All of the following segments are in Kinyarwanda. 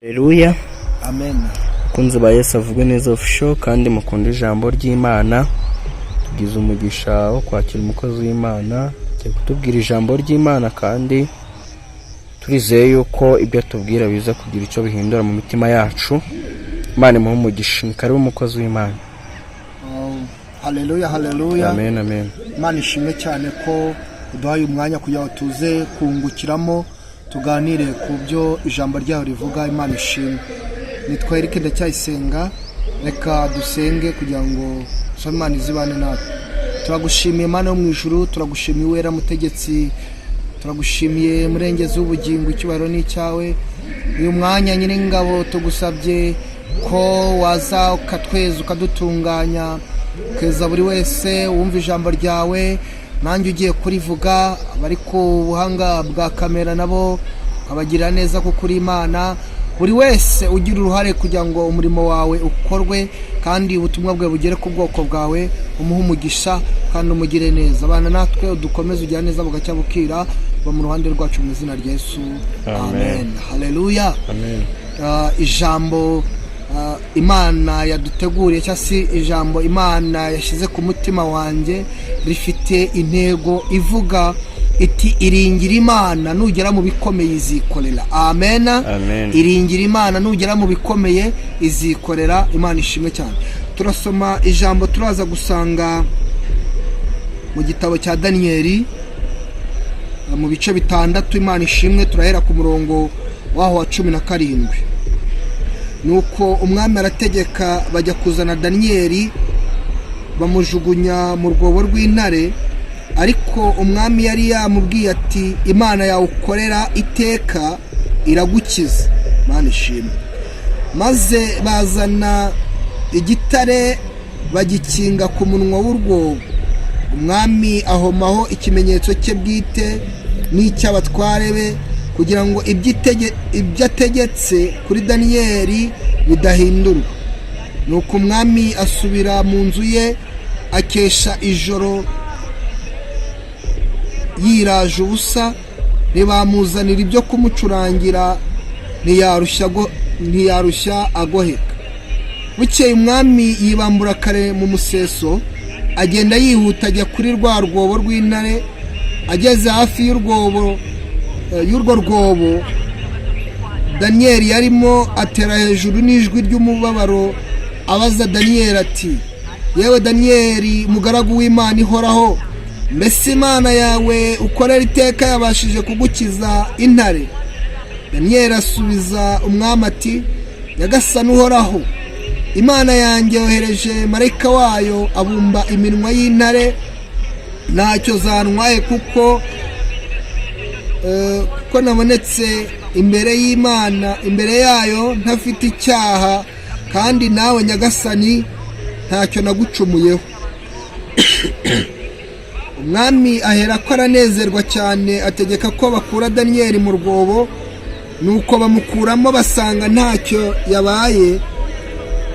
Haleluya. Amen. Kunze ba Yesu avugwe neza official kandi mukunda ijambo ry'Imana. Tugize umugisha wo kwakira umukozi w'Imana cyo kutubwira ijambo ry'Imana kandi turizeye yuko ibyo tubwira biza kugira icyo bihindura mu mitima yacu. Imana imuhe umugisha. Karibu umukozi w'Imana. Haleluya, haleluya. Amen, amen. Imana ishimwe cyane ko uduhaye umwanya kugira ngo tuze kungukiramo tuganire ku byo ijambo ryaho rivuga. Imana ishimwe. Nitwa Eric Ndacyayisenga. Reka dusenge kugira ngo Imana izibane natwe. Turagushimiye Imana yo mu ijuru, turagushimiye wera mutegetsi, turagushimiye murengezi w'ubugingo, icyubahiro ni cyawe. Uyu mwanya nyine ngabo tugusabye ko waza ukatweza ukadutunganya, keza buri wese wumva ijambo ryawe, nanjye ugiye kurivuga bari ku buhanga bwa kamera nabo abagira neza kuko uri Imana. Buri wese ugira uruhare kugira ngo umurimo wawe ukorwe kandi ubutumwa bwawe bugere ku bwoko bwawe. Umuhe umugisha kandi umugire neza. Abana natwe udukomeze ujya neza bugacya bukira ba mu ruhande rwacu mu izina rya Yesu. Amen. Haleluya. Amen. Ijambo Imana yaduteguriye cyangwa se ijambo Imana yashyize ku mutima wanjye rifite intego ivuga iti iringira Imana nugera mu bikomeye izikorera. Amen. Amen. Iringira Imana nugera mu bikomeye izikorera. Imana ishimwe cyane. Turasoma ijambo turaza gusanga mu gitabo cya Daniyeli mu bice bitandatu. Imana ishimwe. Turahera ku murongo waho wa 17. Nuko umwami arategeka bajya kuzana Daniyeli bamujugunya mu rwobo rw'intare, ariko umwami yari yamubwiye ati Imana yawe ukorera iteka iragukiza. Imana ishimwe. Maze bazana igitare bagikinga ku munwa w'urwobo. Umwami ahomaho ikimenyetso cye bwite n'icy'abatware be kugira ngo ibyo ategetse kuri Daniyeli bidahindurwa. Nuko umwami asubira mu nzu ye akesha ijoro yiraje ubusa, ntibamuzanira ibyo kumucurangira, ntiyarushya agoheka. Bukeye umwami yibambura kare mu museso, agenda yihuta ajya kuri rwa rwobo rw'intare. Ageze hafi y'urwo rwobo Daniyeli yarimo, atera hejuru n'ijwi ry'umubabaro abaza Daniyeli ati yewe Daniyeli mugaragu w'Imana ihoraho, mbese Imana yawe ukorera iteka yabashije kugukiza intare? Daniyeli asubiza umwami ati nyagasani uhoraho, Imana yanjye yohereje marayika wayo abumba iminwa y'intare, ntacyo zantwaye kuko nabonetse imbere y'Imana, imbere yayo ntafite icyaha, kandi nawe nyagasani ntacyo nagucumuyeho. Umwami ahera ko aranezerwa cyane, ategeka ko bakura Daniyeli mu rwobo. Nuko bamukuramo basanga ntacyo yabaye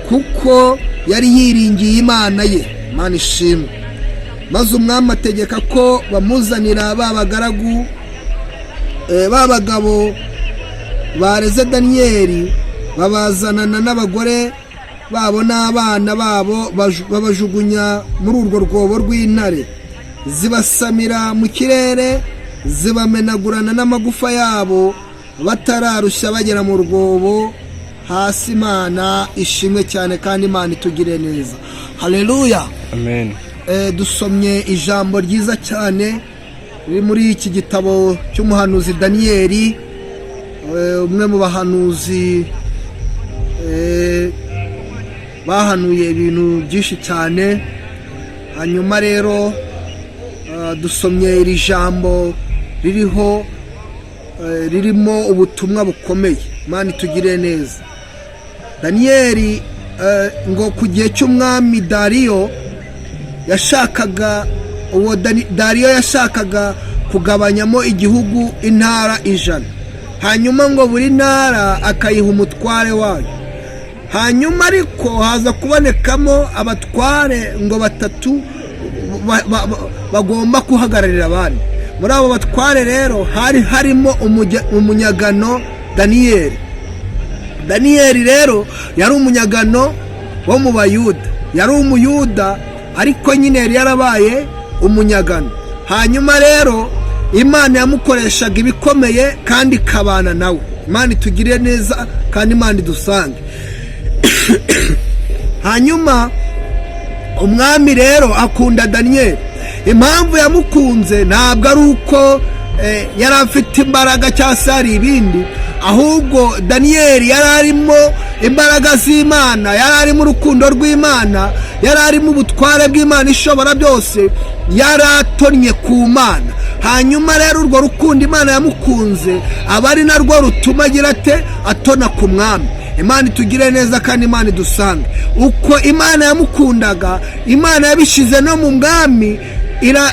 kuko yari yiringiye Imana ye. Imana ishimwe. Maze umwami ategeka ko bamuzanira babagabo bareze Daniyeli, babazanana n'abagore babo n'abana babo, babajugunya muri urwo rwobo rw'intare. Zibasamira mu kirere, zibamenagurana n'amagufa yabo, batararushya bagera mu rwobo hasi. Imana ishimwe cyane kandi Imana itugire neza. Haleluya. Amen. Dusomye ijambo ryiza cyane riri muri iki gitabo cy'umuhanuzi Daniyeli, umwe mu bahanuzi bahanuye ibintu byinshi cyane. Hanyuma rero dusomye iri jambo ririmo ubutumwa bukomeye. Imana itugire neza. Daniyeli ngo ku gihe cy'umwami Dariyo yashakaga kugabanyamo igihugu intara 100, hanyuma ngo buri ntara akayiha umutware wayo. Hanyuma ariko haza kubonekamo abatware ngo 3 bagomba kuhagararira abandi. Muri abo batware rero harimo umunyagano Daniyeli. Daniyeli rero yari umunyagano wo mu Bayuda, yari umuyuda ariko nyine yari yarabaye umunyagano. Hanyuma rero Imana yamukoreshaga ibikomeye kandi ikabana nawe. Imana itugirire neza kandi Imana idusange. Hanyuma umwami rero akunda Daniyeli. Impamvu yamukunze ntabwo ari uko yari afite imbaraga cyangwa se hari ibindi, ahubwo Daniyeli yari arimo imbaraga z'Imana, yari arimo urukundo rw'Imana, yari arimo ubutware bw'Imana ishobora byose, yari atonnye ku Mana. Hanyuma rero urwo rukundo Imana yamukunze aba ari narwo rutuma agira ate atona ku mwami. Imana itugire neza kandi Imana idusange. Uko Imana yamukundaga, Imana yabishize no mu mwami.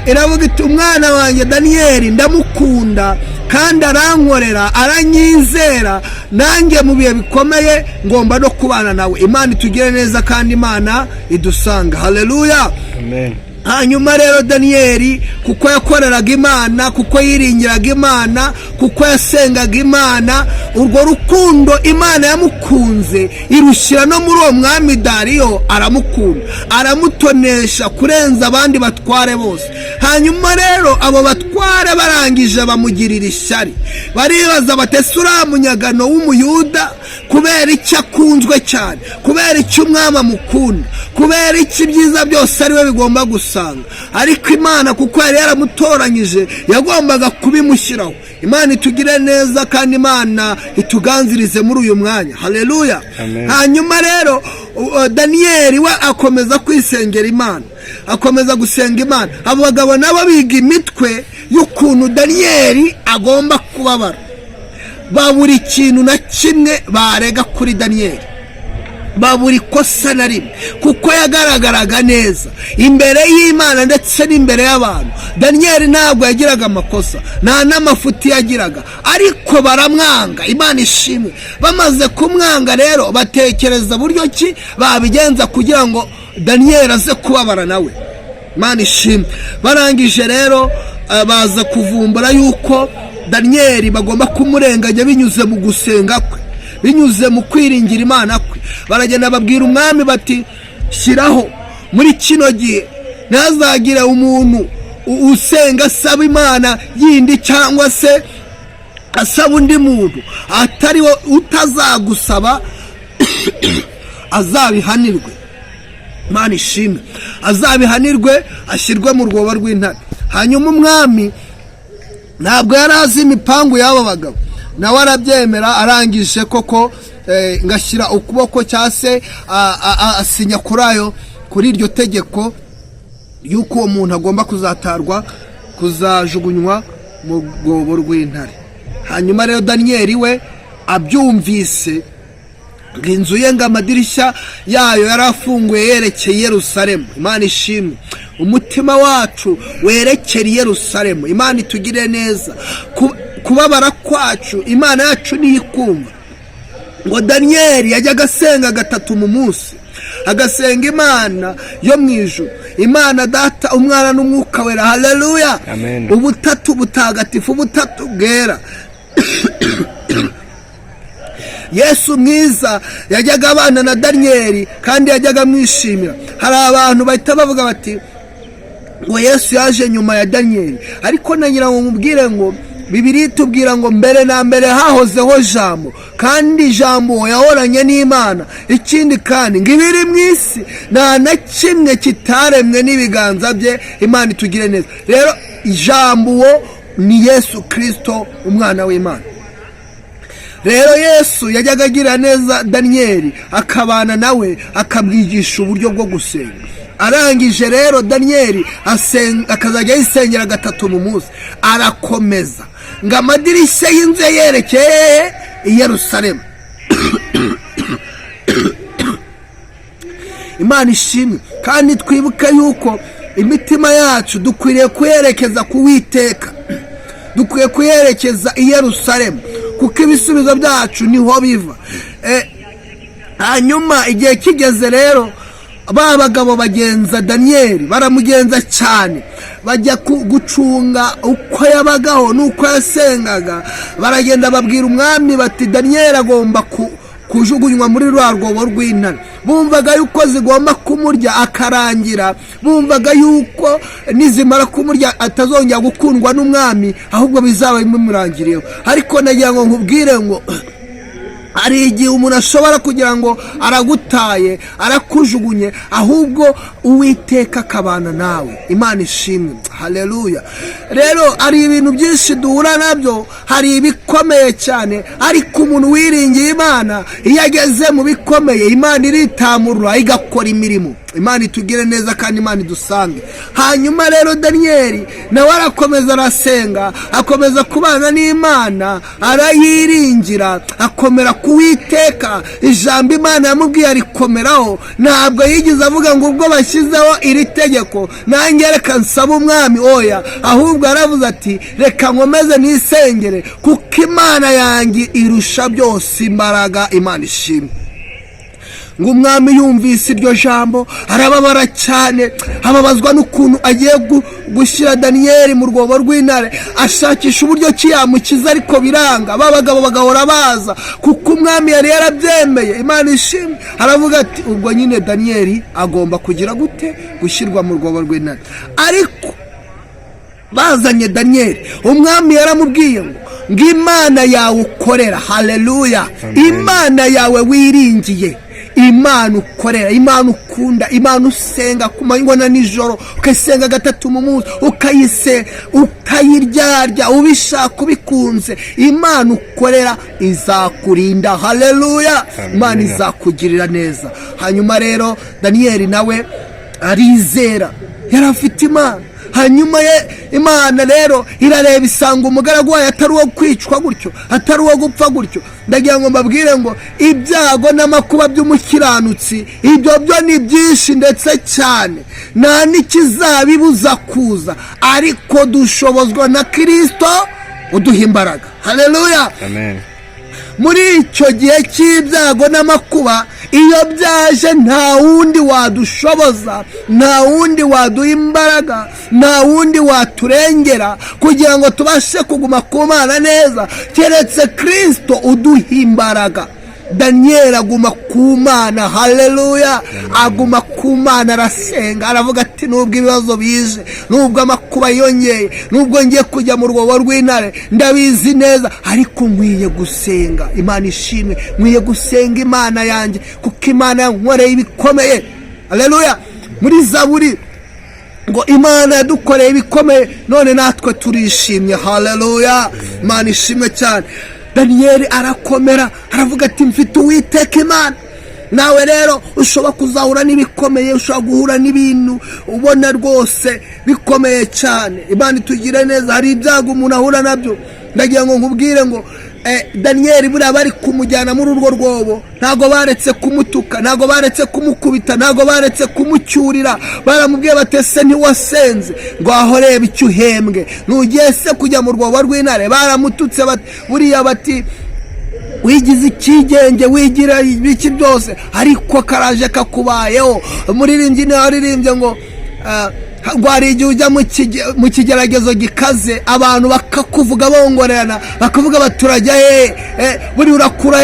Iravuga iti umwana wanjye Daniyeli ndamukunda kandi arankorera, aranyizera, nanjye mu bihe bikomeye ngomba no kubana nawe. Imana itugire neza kandi Imana idusanga. Haleluya, amen. Hanyuma rero Daniyeli kuko yakoreraga Imana, kuko yiringiraga Imana, kuko yasengaga Imana, urwo rukundo Imana yamukunze irushyira no muri uwo mwami Dariyo. Aramukunda, aramutonesha kurenza abandi batware bose. Hanyuma rero abo batware barangije bamugirira ishyari, baribaza batese uriya munyagano w'umuyuda kubera icyo akunzwe cyane, kubera icyo umwami amukunda, kubera icyo ibyiza byose ari we bigomba gusanga. Ariko Imana kuko yari yaramutoranyije yagombaga kubimushyiraho. Imana itugire neza kandi Imana ituganzirize muri uyu mwanya. Haleluya, hanyuma rero Daniyeli we akomeza kwisengera Imana, akomeza gusenga Imana. Abo bagabo nabo biga imitwe y'ukuntu Daniyeli agomba kubabara, babura ikintu na kimwe barega kuri Daniyeli, babura ikosa na rimwe, kuko yagaragaraga neza imbere y'Imana ndetse n'imbere y'abantu. Daniyeli ntabwo yagiraga amakosa, nta n'amafuti yagiraga, ariko baramwanga. Imana ishimwe. Bamaze kumwanga rero batekereza buryo ki babigenza kugira ngo Daniyeli aze kubabara nawe. Imana ishimwe. Barangije rero baza kuvumbura yuko Daniyeli bagomba kumurenganya binyuze mu gusenga kwe, binyuze mu kwiringira Imana kwe. Baragenda babwira umwami bati shyiraho muri kino gihe ntazagire umuntu usenga asaba Imana yindi cyangwa se asaba undi muntu atari wo utazagusaba azabihanirwe. Imana ishimwe. Azabihanirwe, ashyirwe mu rwobo rw'intare. Hanyuma umwami ntabwo yari azi imipangu y'abo bagabo, nawe arabyemera. Arangije koko ngashyira ukuboko cyangwa se asinya kuri iryo tegeko y'uko uwo muntu agomba kuzatarwa, kuzajugunywa mu rwobo rw'intare. Hanyuma rero Daniyeli we abyumvise, inzu ye ngo amadirishya yayo yari afunguye yerekeye i Yerusalemu. Imana ishimwe. Umutima wacu werekera i Yerusalemu. Imana itugire neza. Kubabara kwacu Imana yacu niyikumva. Ngo Daniyeli yajyaga asenga 3 mu munsi, agasenga Imana yo mu ijuru, Imana Data, Umwana n'Umwuka Wera. Haleluya, ubutatu butagatifu, ubutatu bwera. Yesu mwiza yajyaga abana na Daniyeli kandi yajyaga amwishimira. Hari abantu bahita bavuga bati ngo Yesu yaje nyuma ya Daniyeli, ariko nagira ngo mubwire ngo Bibiliya itubwira ngo mbere na mbere hahozeho Jambo, kandi Jambo yahoranye n'Imana. Ikindi kandi ngo ibiri mu isi nta na kimwe kitaremwe n'ibiganza bye. Imana itugire neza. Rero Jambo ni Yesu Kristo, umwana w'Imana. Rero Yesu yajyaga agira neza Daniyeli, akabana nawe, akabwigisha uburyo bwo gusenga. Arangije rero Daniyeli akazajya yisengera 3 mu munsi. Arakomeza ngo amadirishya y'inzu yerekeye i Yerusalemu. Imana ishimwe. Kandi twibuke yuko imitima yacu dukwiriye kuyerekeza ku Uwiteka, dukwiye kuyerekeza i Yerusalemu, kuko ibisubizo byacu niho biva. Hanyuma igihe kigeze rero ba bagabo bagenza Daniyeli, baramugenza cyane, bajya gucunga uko yabagaho n'uko yasengaga. Baragenda babwira umwami bati Daniyeli agomba kujugunywa muri rwa rwobo rw'intare. Bumvaga yuko zigomba kumurya akarangira, bumvaga yuko nizimara kumurya atazongera gukundwa n'umwami, ahubwo bizaba bimurangiriyeho. Ariko nagira ngo nkubwire ngo hari igihe umuntu ashobora kugira ngo aragutaye, arakujugunye, ahubwo Uwiteka akabana nawe. Imana ishimwe, haleluya. Rero hari ibintu byinshi duhura nabyo, hari ibikomeye cyane, ariko umuntu wiringiye Imana iyo ageze mu bikomeye, Imana iritamurura igakora imirimo. Imana itugire neza kandi Imana idusange. Hanyuma rero Daniyeli nawe arakomeza arasenga, akomeza kubana n'Imana, arayiringira, akomera ku Uwiteka. Ijambo Imana yamubwiye arikomeraho, ntabwo yigeze avuga ngo ubwo bashyizeho iri tegeko nanjye reka nsaba umwami, oya, ahubwo aravuze ati reka nkomeze nisengere kuko Imana yanjye irusha byose imbaraga. Imana ishimwe. ngo umwami yumvise iryo jambo arababara cyane, ababazwa n'ukuntu agiye gushyira Daniyeli mu rwobo rw'intare, ashakisha uburyo ki yamukiza ariko biranga. Babagabo bagahora baza kuko umwami yari yarabyemeye. Imana ishimwe. Aravuga ati ubwo nyine Daniyeli agomba kugira gute? Gushyirwa mu rwobo rw'intare. Ariko bazanye Daniyeli, umwami yaramubwiye ngo Imana yawe ukorera, haleluya, Imana yawe wiringiye, Imana ukorera, Imana ukunda, Imana usenga ku manywa na nijoro, ukayisenga gatatu mu munsi, ukayiryarya ubishaka ubikunze, Imana ukorera izakurinda, haleluya, Imana izakugirira neza. Hanyuma rero Daniyeli nawe arizera, yari afite Imana. Hanyuma Imana rero irareba isanga umugaragu wayo atari uwo kwicwa gutyo, atari uwo gupfa gutyo. Ndagira ngo mbabwire ngo ibyago n'amakuba by'umukiranutsi ibyo byo ni byinshi ndetse cyane, nta n'ikizabibuza kuza, ariko dushobozwa na Kristo uduha imbaraga. Haleluya, amen. Muri icyo gihe cy'ibyago n'amakuba, iyo byaje nta wundi wadushoboza, nta wundi waduha imbaraga, nta wundi waturengera kugira ngo tubashe kuguma ku Mana neza keretse Kristo uduha imbaraga. Daniyeli aguma ku Mana, haleluya, aguma ku Mana, arasenga, aravuga ati nubwo ibibazo bije, nubwo amakuba yongeye, nubwo ngiye kujya mu rwobo rw'intare, ndabizi neza, ariko nkwiye gusenga. Imana ishimwe, nkwiye gusenga Imana yanjye kuko Imana yankoreye ibikomeye, haleluya. Muri Zaburi ngo Imana yadukoreye ibikomeye, none natwe turishimye, haleluya, Imana ishimwe cyane. Daniyeli arakomera, aravuga ati mfite Uwiteka Imana. Nawe rero ushobora kuzahura n'ibikomeye, ushobora guhura n'ibintu ubona rwose bikomeye cyane. Imana itugire neza. Hari ibyago umuntu ahura nabyo. Ndagira ngo nkubwire ngo Daniyeli buriya bari kumujyana muri urwo rwobo, ntago baretse kumutuka, ntago baretse kumukubita, ntago baretse kumucyurira. Baramubwiye batese ntiwasenze, ngo aho reba icyo uhembwe, nugiye se kujya mu rwobo rw'intare. Baramututse buriya bati wigize ikigenge, wigira ibiki byose, ariko karaje kakubayeho. Umuririmbyi niwe waririmbye ngo hari igihe ujya mu kigeragezo gikaze, abantu bakakuvuga bongorerana, bakavuga baturajya buri urakura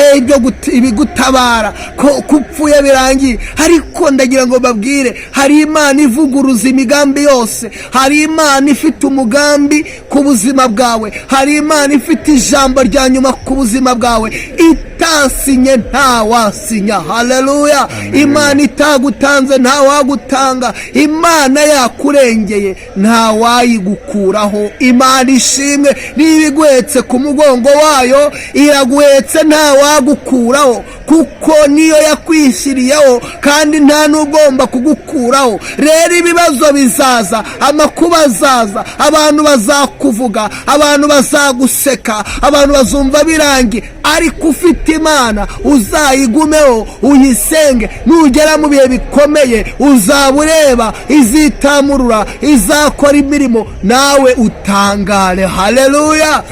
ibigutabara ko upfuye birangiye. Ariko ndagira ngo babwire, hari Imana ivuguruza imigambi yose, hari Imana ifite umugambi ku buzima bwawe, hari Imana ifite ijambo rya nyuma ku buzima bwawe. Itasinye ntawasinya, haleluya. Imana itagutanze ntawagutanga, Imana yakurengeye ntawayigukuraho. Imana ishimwe. Niba iguhetse ku mugongo wayo, iraguhetse ntawagukuraho, kuko niyo yakwishyiriyeho kandi nta n'ugomba kugukuraho. Rero ibibazo bizaza, amakuba azaza, abantu bazakuvuga, abantu bazaguseka, abantu bazumva birangiye, ariko ufite Imana uzayigumeho, uyisenge. Nugera mu bihe bikomeye uzaba ureba izitamurura, izakora imirimo, nawe utangare, haleluya.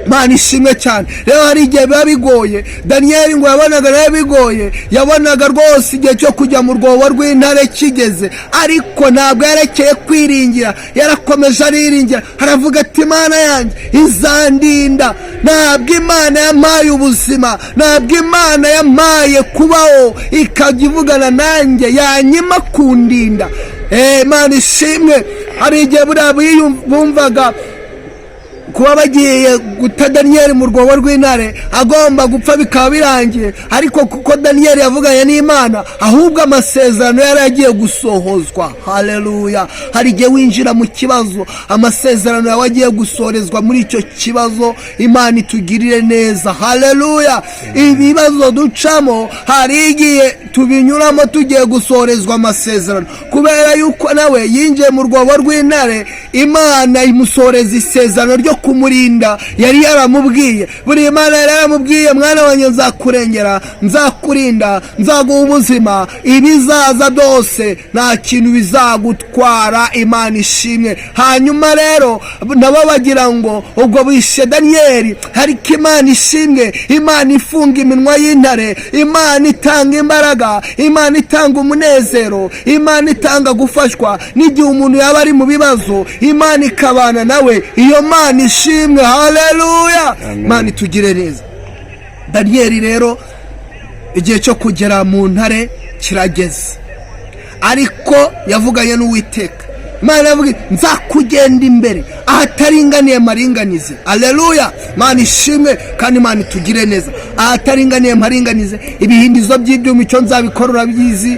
Imana ishimwe cyane. Rero hari igihe biba bigoye. Daniyeli ngo yabonaga nawe bigoye, yabonaga rwose igihe cyo kujya mu rwobo rw'intare kigeze, ariko ntabwo yarekeye kwiringira, yarakomeje ariringira, haravuga ati Imana yanjye izandinda. Ntabwo Imana yampaye ubuzima, ntabwo Imana yampaye kubaho ikajya ivugana nanjye, yanyima kundinda. Imana ishimwe. Hari igihe buriya bumvaga kuba bagiye guta Daniyeli mu rwobo rw'intare agomba gupfa bikaba birangiye, ariko kuko Daniyeli yavuganye n'Imana, ahubwo amasezerano yari agiye gusohozwa. Haleluya. Hari igihe winjira mu kibazo, amasezerano yawe agiye gusorezwa muri icyo kibazo. Imana itugirire neza. Haleluya. Ibibazo ducamo hari igihe tubinyuramo tugiye gusorezwa amasezerano, kubera yuko nawe yinjiye mu rwobo rw'intare, Imana imusoreza isezerano ryo kumurinda. Yari yaramubwiye, buri Imana yari yaramubwiye, mwana wanjye nzakurengera, nzakurinda, nzaguha ubuzima, ibizaza byose nta kintu bizagutwara. Imana ishimwe. Hanyuma rero nabo bagira ngo ubwo bishe Daniyeli, ariko Imana ishimwe. Imana ifunga iminwa y'intare, Imana itanga imbaraga, Imana itanga umunezero, Imana itanga gufashwa n'igihe umuntu yaba ari mu bibazo, Imana ikabana nawe. Iyo Mana ishimwe. Haleluya. Imana itugire neza. Daniyeli rero igihe cyo kugera mu ntare kirageze, ariko yavuganye n'Uwiteka. Imana yavuga nzakugenda imbere ahataringaniye maringanize. Haleluya. Imana ishimwe kandi Imana itugire neza. Ahataringaniye maringanize, ibihindizo by'ibyuma icyo nzabikora urabizi,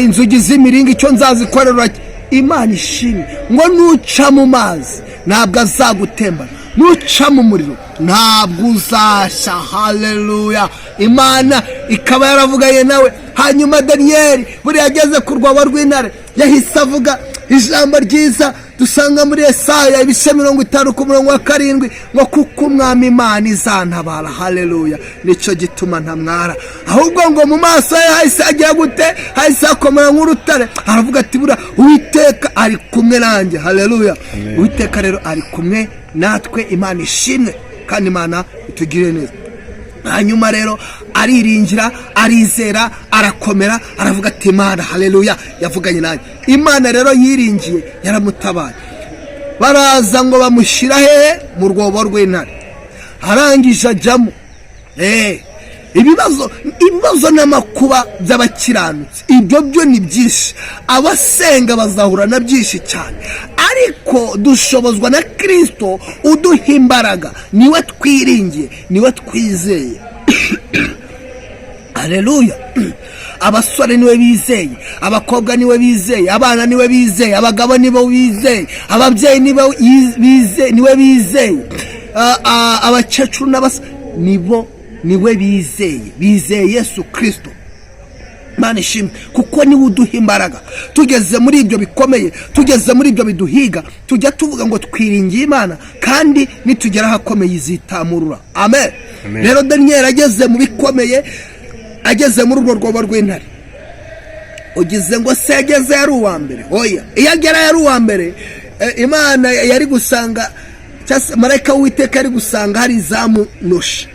inzugi z'imiringa icyo nzazikorera. Imana ishimwe ngo nuca mu mazi ntabwo azagutembana, nuca mu muriro ntabwo uzashya. Haleluya. Imana ikaba yaravuganye nawe. Hanyuma Daniyeli buriya ageze ku rwobo rw'intare yahise avuga ijambo ryiza dusanga muri Yesaya ibice 50 ku murongo wa 7 ngo kuko umwami Imana izantabara. Haleluya. Nicyo gituma ntamwara, ahubwo ngo mu maso ye hahise agiye gute, hahise akomera nk'urutare. Aravuga ati bura Uwiteka ari kumwe nanjye. Haleluya. Uwiteka rero ari kumwe natwe. Imana ishimwe kandi Imana itugire neza. Hanyuma rero ariringira, arizera, arakomera, aravuga ati Imana, haleluya, yavuganye nanjye. Imana rero yiringiye yaramutabaye. Baraza ngo bamushyira hehe? Mu rwobo rw'intare. Arangije ajyamo. Ibibazo n'amakuba by'abakiranutsi ibyo byo ni byinshi, abasenga bazahura na byinshi cyane, ariko dushobozwa na Kristo uduha imbaraga. Niwe twiringiye, niwe twizeye. Haleluya. Abasore niwe bizeye, abakobwa niwe bizeye, abana niwe bizeye, abagabo nibo bizeye, ababyeyi niwe bizeye, abakecuru n'abasa niwe bizeye Yesu Kristo. Imana ishimwe kuko niwe uduha imbaraga. Tugeze muri ibyo bikomeye, tugeze muri ibyo biduhiga, tujya tuvuga ngo twiringiye Imana, kandi nitugera ahakomeye izitamurura. Amen. Rero Daniyeli ageze mu bikomeye, ageze muri urwo rwobo rw'intare. Ugize ngo se ageze yari uwa mbere? Oya, iyo agera yari uwa mbere, Imana yari gusanga, marayika w'Uwiteka yari gusanga hari izamunosha,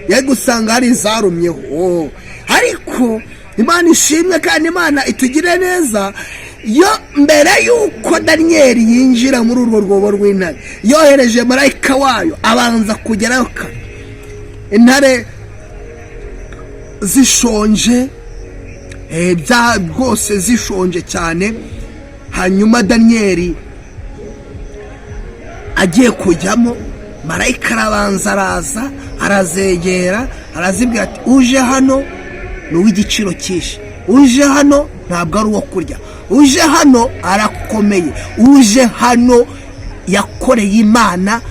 yari gusanga hari izarumyeho. Ariko Imana ishimwe kandi Imana itugire neza. Yo mbere yuko Daniyeli yinjira muri urwo rwobo rw'intare, yohereje marayika wayo abanza kugerayo kare. Intare zishonje, rwose zishonje cyane. Hanyuma Daniyeli agiye kujyamo, marayika arabanza araza, arazegera, arazibwira ati uje hano ni uw'igiciro cyinshi, uje hano ntabwo ari uwo kurya, uje hano arakomeye, uje hano yakoreye Imana,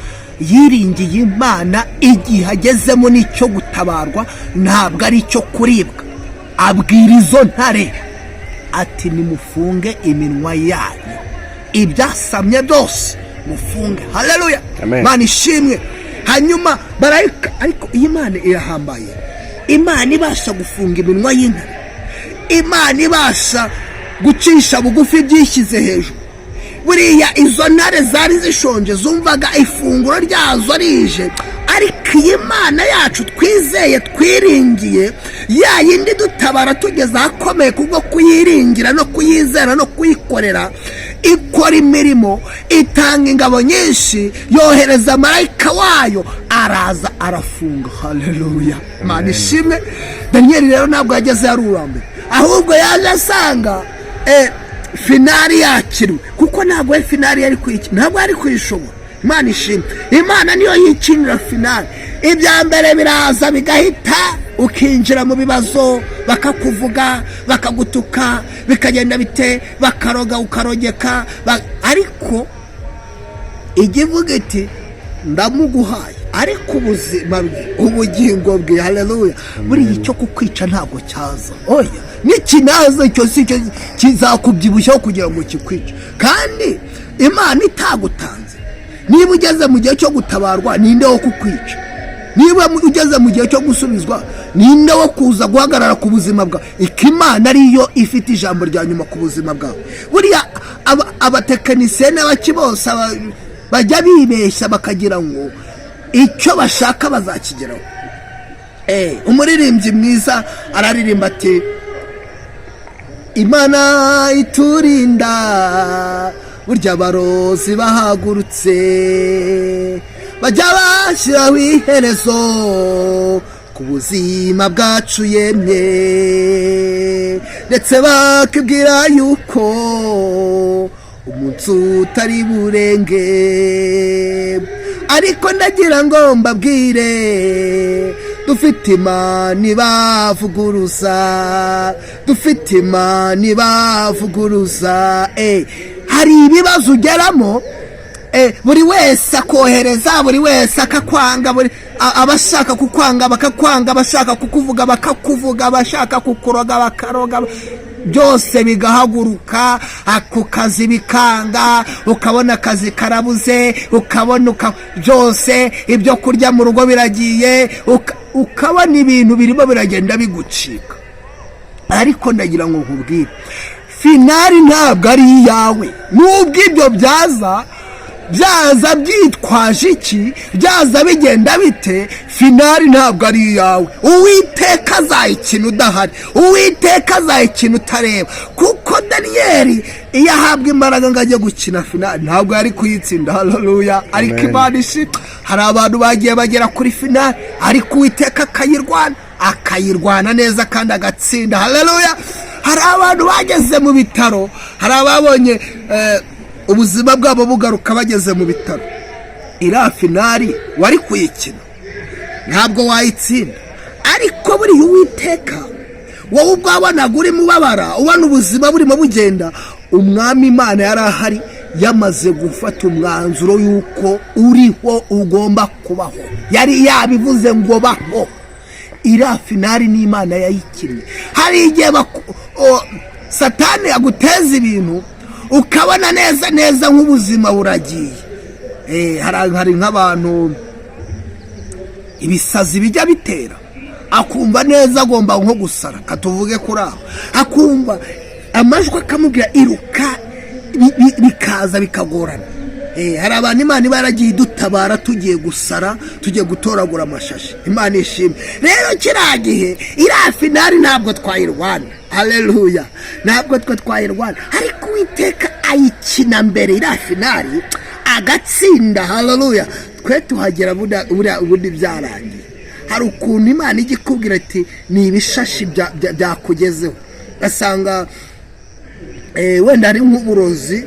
yiringiye Imana. Igihe agezemo n'icyo gutabarwa, ntabwo ari icyo kuribwa. Abwira izo ntare ati nimufunge iminwa yanyu, ibyasamye byose mufunge. Haleluya. Imana ishimwe. Hanyuma barayika, ariko iyi Imana irahambaye. Imana ibasha gufunga iminwa y'intare, Imana ibasha gucisha bugufi byishyize hejuru. Buriya izo ntare zari zishonje, zumvaga ifunguro ryazo rije, ariko iyi Mana yacu twizeye twiringiye, ya yindi dutabara tugeze ahakomeye kubwo kuyiringira no kuyizera no kuyikorera, ikora imirimo, itanga ingabo nyinshi, yohereza marayika wayo, araza arafunga. Haleluya, Imana ishimwe. Daniyeli rero ntabwo yageze ari uwa mbere, ahubwo yaje asanga finali yakiriwe, kuko ntabwo ari finali yari kuyikina, ntabwo yari kuyishobora. Imana ishimwe. Imana niyo yikinira finali. Ibya mbere biraza bigahita, ukinjira mu bibazo, bakakuvuga, bakagutuka, bikagenda bite, bakaroga ukarogeka, ariko igivuga iti ndamuguhaye, ariko ubuzima bwe, ubugingo bwe, haleluya, buri icyo kukwica ntabwo cyaza. Oya, nikinaza icyo si cyo kizakubyibushyaho kugira ngo kikwice. Kandi Imana itagutanze, niba ugeze mu gihe cyo gutabarwa, ninde wo kukwica? Niba ugeze mu gihe cyo gusubizwa, ninde wo kuza guhagarara ku buzima bwawe? Imana ariyo ifite ijambo rya nyuma ku buzima bwawe. Buriya abatekinisiye n'abaki bose bajya bibeshya bakagira ngo icyo bashaka bazakigeraho. Umuririmbyi mwiza araririmba ati, Imana iturinda, burya abarozi bahagurutse bajya bashyiraho iherezo ku buzima bwacu yemye, ndetse bakibwira yuko umunsi utari burenge. Ariko ndagira ngo mbabwire, dufite Imana ibavuguruza, dufite Imana ibavuguruza. Hari ibibazo ugeramo, buri wese akohereza, buri wese akakwanga, abashaka kukwanga bakakwanga, abashaka kukuvuga bakakuvuga, abashaka kukuroga bakaroga, byose bigahaguruka, ako kazi bikanga, ukabona akazi karabuze, ukabona byose, ibyo kurya mu rugo biragiye, ukabona ibintu birimo biragenda bigucika. Ariko ndagira ngo nkubwire, finali ntabwo ari iyawe. Nubwo ibyo byaza byitwaje iki, byaza bigenda bite, finali ntabwo ari iyawe. Uwiteka azayikina udahari, Uwiteka azayikina utareba. Kuko Daniyeli iyo ahabwa imbaraga ngo ajye gukina finali, ntabwo yari kuyitsinda. Haleluya. Ariko Imana ishimwe, hari abantu bagiye bagera kuri finali, ariko Uwiteka akayirwana neza kandi agatsinda. Haleluya. Hari abantu bageze mu bitaro, hari ababonye ubuzima bwabo bugaruka bageze mu bitaro. Iriya finali wari kuyikina, ntabwo wayitsinda. Ariko buriya Uwiteka, wowe ubwabonaga uri mubabara, ubona ubuzima burimo bugenda, umwami Imana yari ahari, yamaze gufata umwanzuro yuko uriho ugomba kubaho. Yari yabivuze ngo baho. Iriya finali ni Imana yayikinnye. Hari igihe Satani aguteza ibintu, ukabona neza neza nk'ubuzima buragiye. Hari nk'abantu ibisazi bijya bitera, akumva neza agomba nko gusara, katuvuge kuri aho, akumva amajwi akamubwira iruka, bikaza bikagorana. Hari abantu Imana iba yaragiye idutabara tugiye gusara, tugiye gutoragura amashashi. Imana ishimwe. Rero kiriya gihe iriya finali ntabwo twayirwana. Haleluya. Ntabwo twayirwana, ariko Uwiteka ayikina mbere iriya finali agatsinda. Haleluya. Twe tuhagera ubundi byarangiye. Hari ukuntu Imana ijya ikubwira ati ni ibishashi byakugezeho. Ugasanga wenda ari nk'uburozi,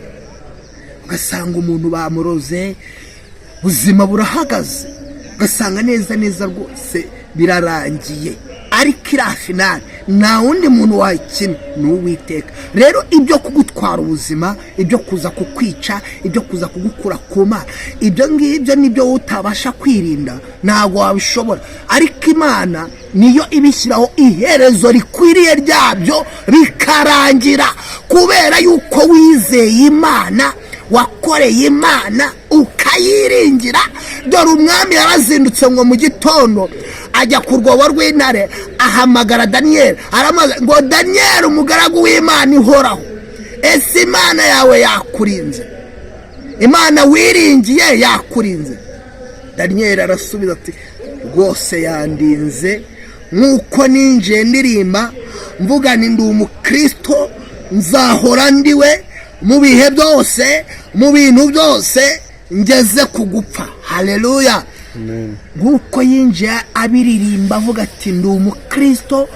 ugasanga umuntu bamuroze, ubuzima burahagaze, ugasanga neza neza rwose birarangiye. Ariko iriya finali nta wundi muntu wayikina, ni Uwiteka. Rero ibyo kugutwara ubuzima, ibyo kuza kukwica, ibyo kuza kugukura ku Mana, ibyo ngibyo nibyo utabasha kwirinda, ntabwo wabishobora. Ariko Imana niyo ibishyiraho iherezo rikwiriye ryabyo bikarangira, kubera yuko wizeye Imana, wakoreye Imana ukayiringira. Dore umwami yarazindutse ngo mu gitondo ajya ku rwobo rw'intare, ahamagara Daniyeli, aramaze ngo Daniyeli umugaragu w'Imana ihoraho, ese Imana yawe yakurinze? Imana wiringiye yakurinze? Daniyeli arasubiza ati rwose yandinze nk'uko ninjiye ndirimba mvuga ni ndi umukristo nzahora ndiwe mu bihe byose mu bintu byose ngeze ku gupfa. Haleluya. Nk'uko yinjiye abiririmba avuga ati ndi umukristo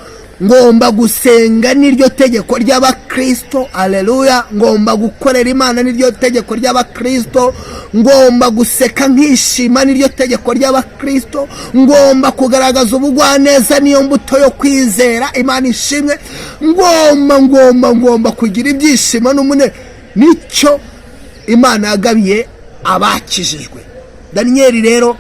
ngomba gusenga niryo tegeko ry'abakristo. Haleluya. Ngomba gukorera Imana niryo tegeko ry'abakristo. Ngomba guseka nkishima niryo tegeko ry'abakristo. Ngomba kugaragaza ubugwaneza niyo mbuto yo kwizera. Imana ishimwe. Ngomba kugira ibyishimo n'umune nicyo Imana yagabiye abakijijwe. Daniyeli rero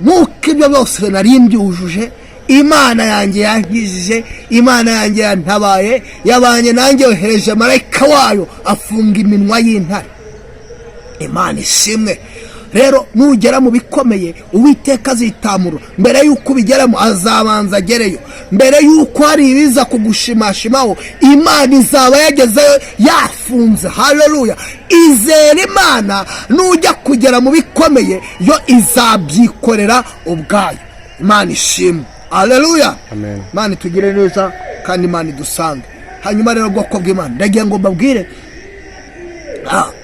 nk'uko ibyo byose nari mbyujuje, Imana yanjye yankijije, Imana yanjye yantabaye, yabanye nanjye, yohereje marayika wayo afunga iminwa y'intare. Imana ishimwe. Rero nugera mu bikomeye Uwiteka azitamura. Mbere yuko ubigeramo azabanza agereyo. Mbere yuko hari ibiza kugushimashimaho, Imana izaba yagezeyo yafunze. Haleluya. Izera Imana, nujya kugera mu bikomeye yo izabyikorera ubwayo. Imana ishimwe. Haleluya. Amen. Imana tugire neza kandi Imana idusange. Hanyuma rero bwoko bw'Imana ndagiye ngo mbabwire,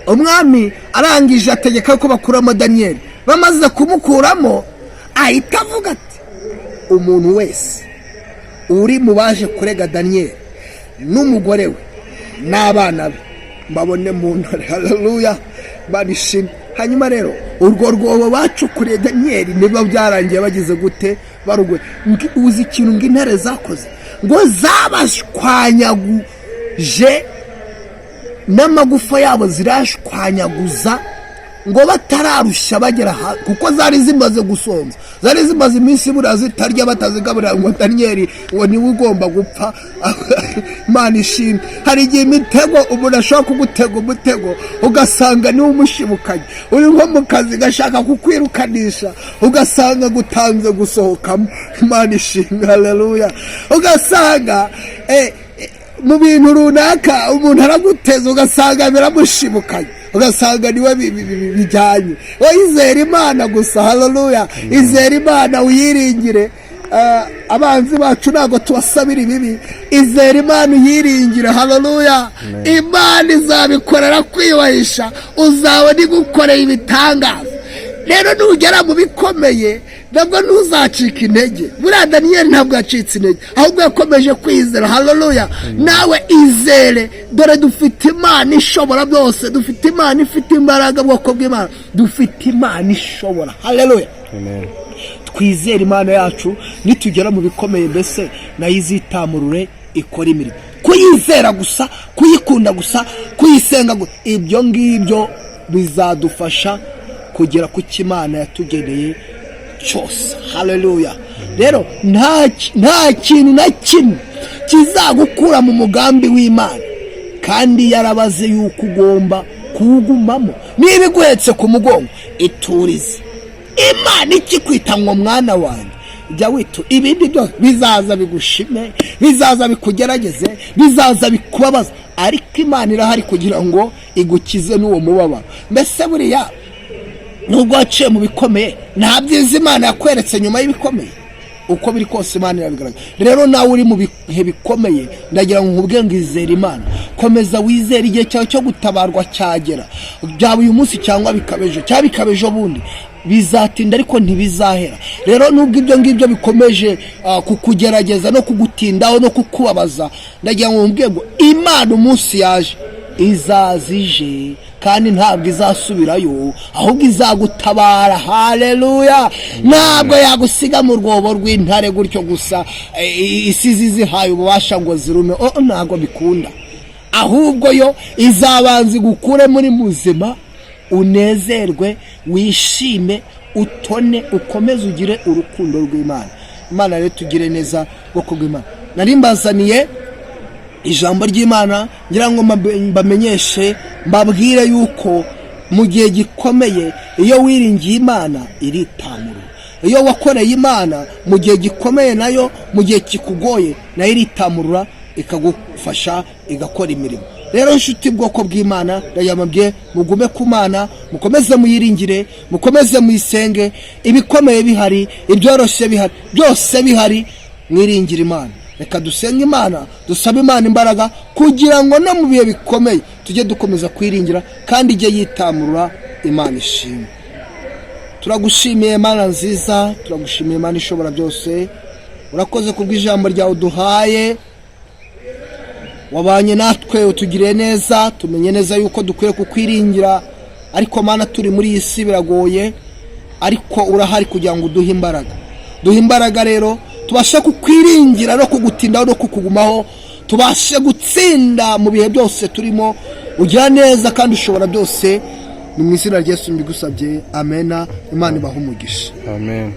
umwami arangije ategeka ko bakuramo Daniyeli. Bamaze kumukuramo ahita avuga ati umuntu wese uri mu baje kurega Daniyeli n'umugore we n'abana be mbabone mu ntare. Haleluya. Barishimye. Hanyuma rero urwo rwobo bacukuriye Daniyeli niba byarangiye bagize gute barugwe. Uzi ikintu ngo intare zakoze ngo zabashwanyaguje n'amagufa yabo zirashwanyaguza ngo batararushya bagera kuko zari zimaze gusonza, zari zimaze iminsi bura zitarya batazigaburira ngo Daniyeli ngo niwe ugomba gupfa. Imana ishimwe. Hari igihe imitego umuntu ashobora kugutega umutego ugasanga niwe umushibukanye, uri nko mu kazi gashaka kukwirukanisha ugasanga gutanze gusohokamo. Imana ishimwe. Haleluya. Ugasanga mu bintu runaka umuntu araguteza ugasanga biramushibukanye, ugasanga niwe bijyanye. Izera Imana gusa. Haleluya. Izera Imana uyiringire. Abanzi bacu ntabwo tubasabira ibibi. Izera Imana uyiringire. Haleluya. Imana izabikorera kwiyubahisha, uzabona igukoreye ibitangaza. Rero nugera mu bikomeye nabwo ntuzacika intege. Buriya Daniyeli ntabwo yacitse intege, ahubwo yakomeje kwizera. Haleluya. Nawe izere, dore dufite Imana ishobora byose, dufite Imana ifite imbaraga. Bwoko bw'Imana dufite Imana ishobora. Haleluya. Amen. Twizere Imana yacu, nitugera mu bikomeye mbese nayo izitamurure ikora imirimo. Kuyizera gusa, kuyikunda gusa, kuyisenga gusa, ibyo ngibyo bizadufasha kugera ku cy'Imana yatugeneye cyose. Haleluya. Rero nta kintu na kimwe kizagukura mu mugambi w'Imana, kandi yarabaze yuko ugomba kuwugumamo. Niba iguhetse ku mugongo iturize. Imana ikikwita ngo mwana wanjye jya wito, ibindi byose bizaza bigushime, bizaza bikugerageze, bizaza bikubabaza, ariko Imana irahari kugira ngo igukize n'uwo mubabaro. Mbese buriya nubwo waciye mu bikomeye nta byiza Imana yakweretse nyuma y'ibikomeye. Uko biri kose Imana irabigaragaza. Rero nawe uri mu bihe bikomeye ndagira ngo nkubwe ngo izere Imana. Komeza wizere, igihe cyawe cyo gutabarwa cyagera. Byaba uyu munsi cyangwa bikabejo, cyangwa bikabejo bundi, bizatinda ariko ntibizahera. Rero nubwo ibyo ngibyo bikomeje kukugerageza no kugutindaho no kukubabaza, ndagira ngo nkubwe ngo Imana umunsi yaje izazije kandi ntabwo izasubirayo, ahubwo izagutabara. Haleluya. Ntabwo yagusiga mu rwobo rw'intare gutyo gusa isizi zihaye ububasha ngo zirume. Ntabwo bikunda, ahubwo yo izabanza igukure muri muzima, unezerwe, wishime, utone, ukomeze ugire urukundo rw'Imana. Imana rero tugire neza bwoko bw'Imana. Nari mbazaniye ijambo ry'Imana ngira ngo mbamenyeshe, mbabwire yuko mu gihe gikomeye iyo wiringiye Imana iritamura. Iyo wakoreye Imana mu gihe gikomeye, nayo mu gihe kikugoye nayo iritamurura ikagufasha igakora imirimo. rero nshuti bwoko bw'Imana ndayamabye mugume ku Mana, mukomeze muyiringire, mukomeze muyisenge, ibikomeye bihari, ibyoroshye bihari, byose bihari, mwiringire Imana. Reka dusenge Imana, dusabe Imana imbaraga kugira ngo no mu bihe bikomeye tujye dukomeza kwiringira kandi ijye yitamurura. Imana ishimwe. Turagushimiye Mana nziza, turagushimiye Mana ishobora byose, urakoze kubw'ijambo ryawe duhaye, wabanye natwe utugiriye neza, tumenye neza yuko dukwiye kukwiringira, ariko Mana turi muri iyi si biragoye, ariko urahari kugira ngo uduhe imbaraga. Duhe imbaraga rero tubashe kukwiringira no kugutindaho no kukugumaho, tubashe gutsinda mu bihe byose turimo. Ugira neza kandi ushobora byose, ni mu izina rya Yesu mbigusabye, amena. Imana ibahe umugisha. Amen.